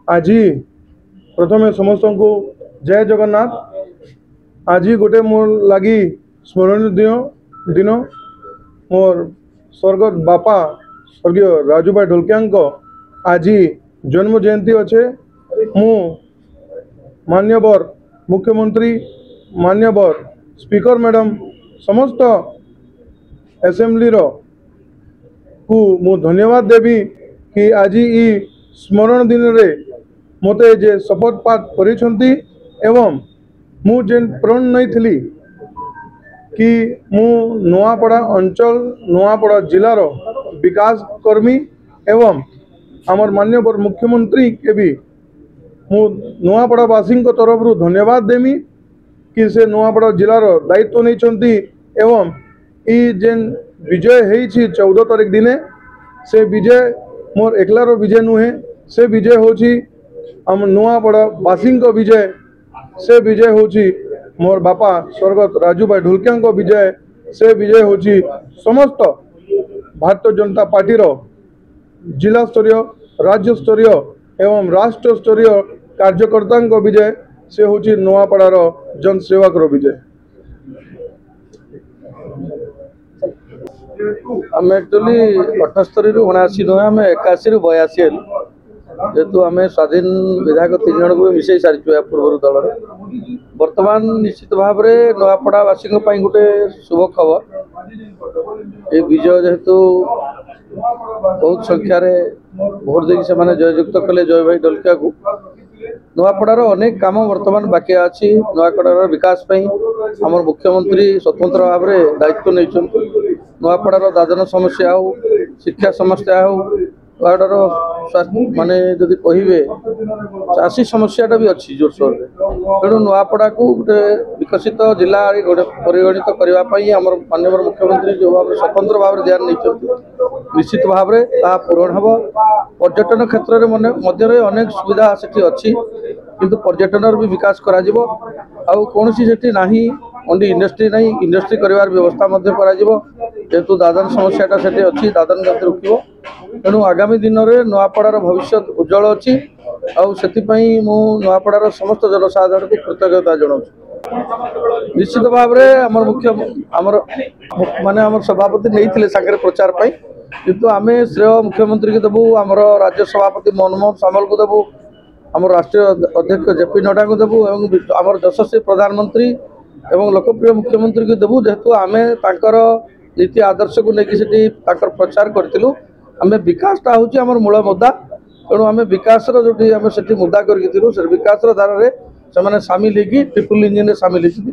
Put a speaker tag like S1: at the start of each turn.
S1: आज प्रथम समस्त को जय जगन्नाथ। आज गोटे मोर लगी स्मरणीय दिन मोर स्वर्गत बापा स्वर्गीय राजू भाई ढोलकिया आज जन्म जयंती अच्छे। मु मान्यवर मुख्यमंत्री मान्यवर स्पीकर मैडम समस्त असेंबली को मु धन्यवाद देवी कि आज ई स्मरण दिन रे मते जे शपथ पाठ करिसंती एवं मु जेन प्रण नहीं थी कि मु नुआपड़ा अंचल नुआपड़ा जिलार विकास कर्मी एवं आमर मान्यवर मुख्यमंत्री के भी मु नुआपड़ा वासी तरफ धन्यवाद देमी कि से नुआपड़ा जिलार दायित्व नहीं एवं ई जेन विजय है 14 तारीख दिने से विजय मोर एकलार विजय नुहे से विजय होची आम नुआपड़ा वासी विजय से विजय होची मोर बापा स्वर्गत राजू भाई ढोलकिया विजय से विजय होची समस्त भारतीय जनता पार्टी जिला स्तरीय राज्य स्तरीय एवं राष्ट्र स्तरीय कार्यकर्ता विजय से होची नुआपड़ार जनसेवक विजय।
S2: आम एक्चुअली 78 रु 79 नुहे आम 81 रु 82 जेहेतु आम स्वाधीन विधायक 3 जन को मिसई सारी या पूर्व दल बर्तमान निश्चित भाव में नुआपड़ावासी गोटे शुभ खबर ये विजय जेहेतु बहुत संख्यार भोट देकी से जययुक्त कले जय भाई ढोलकिया को नुआपड़ार अनेक काम बर्तमान बाकी अच्छी नुआपड़ार विकास आम मुख्यमंत्री स्वतंत्र भाव में दायित्व नहीं नुआपड़ार दादन समस्या हो शिक्षा समस्या हो नुआपड़ार स्वास्थ्य माने जदि कहे चाषी समस्याटा भी अच्छी जोरसोर तेणु नुआपड़ा को गोटे विकसित जिला परिगणित करने आम माननीय मुख्यमंत्री जो भाव स्वतंत्र भाव में ध्यान नहीं निश्चित भाव में पूरण हम पर्यटन क्षेत्र में अनेक सुविधा से अच्छी किंतु पर्यटन भी विकास करा कौन से नहीं ओनली इंडस्ट्री नहीं इंडस्ट्री कर व्यवस्था जेहेतु दादन समस्याटा से अच्छी दादन गति रुकिब तेणु आगामी दिन में नुआपड़ार भविष्य उज्जवल अच्छी मु नुआपड़ार समस्त जनसाधारण को कृतज्ञता जनाऊँ। निश्चित भाव में आम मुख्य आमर माने आम सभापति नहीं सागर प्रचार पाई किंतु आम श्रेय मुख्यमंत्री को देवु आमर राज्य सभापति मनमोहन सामल को देवु आम राष्ट्रीय अध्यक्ष जेपी नड्डा को देवु आमर यशस्वी प्रधानमंत्री एवं लोकप्रिय मुख्यमंत्री को देवु जेहेतु आम नीति आदर्श को लेकिन प्रचार करूँ आम विकासटा हूँ आम मूल मुद्दा तेणु आम विकास जो मुद्दा कर विकास धारा से सामिल होगी ट्रिपल इंजिन सामिल होती